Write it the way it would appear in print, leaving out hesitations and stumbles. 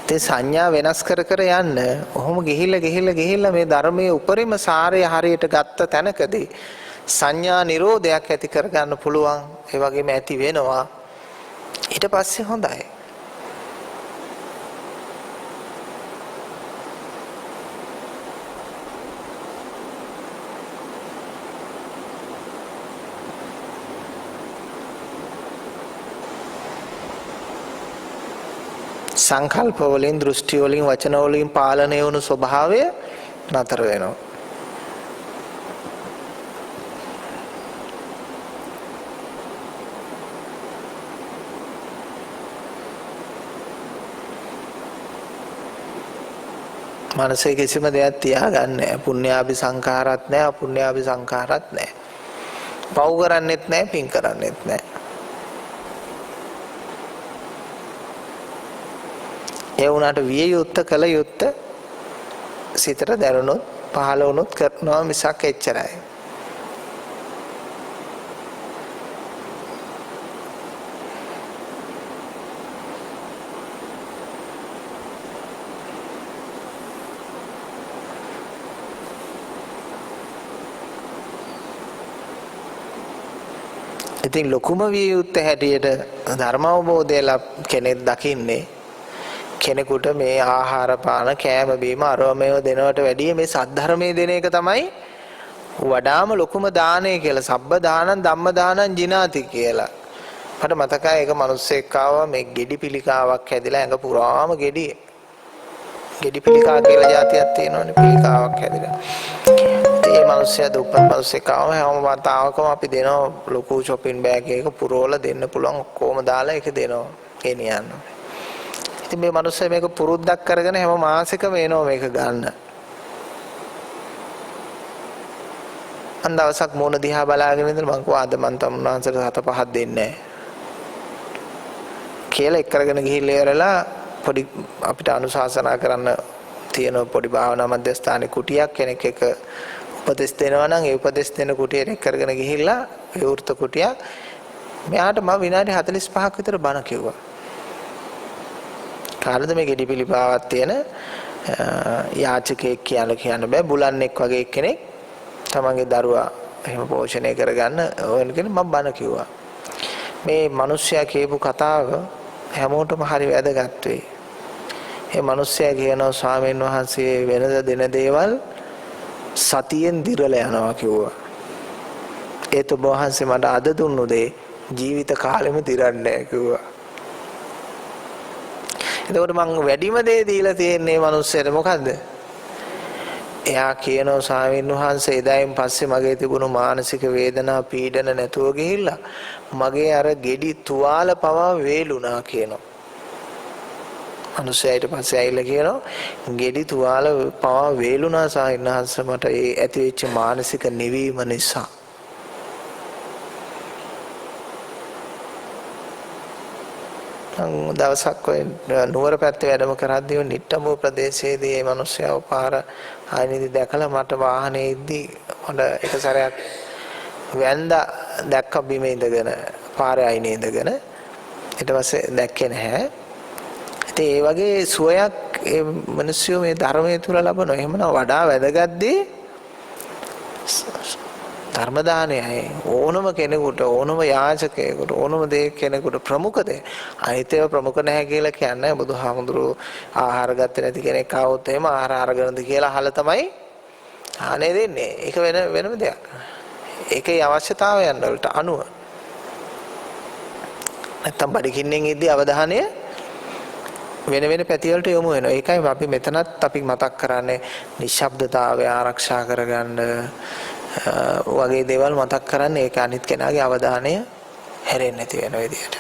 ඒ සංඥා වෙනස් කර කර යන්න ඔහොම ගිහිල්ලා මේ ධර්මයේ උපරිම සාරය හරියට ගත්ත තැනකදී සංඥා නිරෝධයක් ඇති කර ගන්න පුළුවන්. ඒ වගේම ඇති වෙනවා. ඊට පස්සේ හොඳයි. සංකල්ප වලින් දෘෂ්ටි වලින් වචන වලින් පාලනය වුණු ස්වභාවය නතර වෙනවා. මනසේ කිසිම දෙයක් තියාගන්නේ නැහැ. පුණ්‍යාභි සංඛාරات නැහැ, අපුණ්‍යාභි සංඛාරات නැහැ. පව් කරන්නෙත් නැහැ, පින් කරන්නෙත් නැහැ. ඒ වුණාට විය යුත්ත කළ යුත්ත සිතට දැනුනොත් පහළ වුණොත් කරනවා මිසක් එච්චරයි. ඉතින් ලොකුම විය යුත්ත හැටියට ධර්ම අවබෝධය කෙනෙක් දකින්නේ කෙනෙකුට මේ ආහාර පාන කෑම බීම අරමේව දෙනවට වැඩිය මේ සද්ධර්මයේ දෙන එක තමයි වඩාම ලොකුම දානය කියලා. සබ්බ දානං ධම්ම දානං ජිනාති කියලා. මට මතකයි ඒක මිනිස්සෙක් ආවා මේ ගෙඩි පිළිකාවක් හැදිලා ඇඟ පුරාම ගෙඩි පිළිකා කියලා જાතියක් තියෙනවනේ පිළිකාවක් හැදිලා. ඒ මිනිස්සයා දුප්පත් මිනිස්සෙක් ආවම හැම වතාවකම අපි දෙනවා ලොකු shopping bag එකක පුරවලා දෙන්න පුළුවන් ඔක්කොම දාලා ඒක දෙනවා ගෙනියන්න. ඉතින් මේ මිනිස්සයා මේක පුරුද්දක් කරගෙන හැම මාසෙකම එනවා මේක ගන්න. අන් දවසක් මොන දිහා බලාගෙන ඉඳලා මං කිව්වා අද මං තමුන්වහන්සේට 7-5ක් දෙන්නේ නැහැ. කියලා එක් කරගෙන ගිහිල්ලා ඉවරලා පොඩි අපිට අනුශාසනා කරන්න තියෙන පොඩි භාවනා මධ්‍යස්ථානයේ කුටියක් කෙනෙක් එක උපදෙස් දෙනවා නම් ඒ උපදෙස් දෙන කුටියට එක් කරගෙන ගිහිල්ලා විවෘත කුටියක් මෙයාට මම විනාඩි 45ක් විතර බණ කිව්වා. කාටද මේ ගෙඩි පිළිපාවක් තියෙන යාචකයෙක් කියන්න බෑ බුලන්නෙක් වගේ කෙනෙක් තමන්ගේ දරුවා එහෙම පෝෂණය කරගන්න ඕන කෙනෙක් මම බණ කිව්වා. මේ මිනිස්සයා කියපු කතාව හැමෝටම හරි වැදගත් වෙයි. මේ මිනිස්සයා කියනවා ස්වාමීන් වහන්සේ වෙනද දෙන දේවල් සතියෙන් දිරලා යනවා කිව්වා. ඒත් ඔබ වහන්සේ මට අද දුන්නු දේ ජීවිත කාලෙම දිරන්නේ නැහැ කිව්වා. එතකොට මම වැඩිම දේ දීලා තියෙන්නේ මිනිස්සෙට මොකද්ද? එයා කියනවා ස්වාමීන් වහන්සේ එදායින් පස්සේ මගේ තිබුණු මානසික වේදනා පීඩන නැතුව ගිහිල්ලා මගේ අර ගෙඩි තුවාල පවා වේලුණා කියනවා. මිනිස්සයා ඊට පස්සේ ඇවිල්ලා කියනවා ගෙඩි තුවාල පවා වේලුණා ස්වාමීන් වහන්සේ මට ඒ ඇතිවෙච්ච මානසික නිවීම නිසා. දවසක් ඔය නුවර පැත්තේ වැඩම කරද්දී නිට්ටඹු ප්‍රදේශයේදී මේ මිනිස්සයා පාර ආයෙත් දැකලා මට වාහනේ ඉද්දි මට එක සැරයක් වැන්දා දැක්ක බිම ඉඳගෙන පාරේ ආයිනේ ඉඳගෙන ඊට පස්සේ දැක්කේ නැහැ. ඉතින් ඒ වගේ සුවයක් මේ මිනිස්සු මේ ධර්මයේ තුල ලබනවා. එහෙමනම් වඩා වැදගත් දේ ධර්ම දානයයි. ඕනම කෙනෙකුට ඕනම යාචකයෙකුට ඕනම දෙයක් කෙනෙකුට ප්‍රමුඛ දෙය. අනිතේව ප්‍රමුඛ නැහැ කියලා කියන්නේ බුදුහාමුදුරුවෝ ආහාර ගත්තේ නැති කෙනෙක් ආවොත් එහෙම ආහාර අරගෙනද කියලා අහලා තමයි ආනේ දෙන්නේ. ඒක වෙනම දෙයක්. ඒකේ අවශ්‍යතාවයන් වලට අනුව. නැත්තම් බඩගින්නෙන් ඉද්දී අවධානය වෙන පැති වලට යොමු වෙනවා. ඒකයි අපි මෙතනත් අපි මතක් කරන්නේ නිශ්ශබ්දතාවය ආරක්ෂා කරගන්න වගේ දේවල් මතක් කරන්නේ ඒක අනිත් කෙනාගේ අවධානය හැරෙන්නේ නැති වෙන විදියට.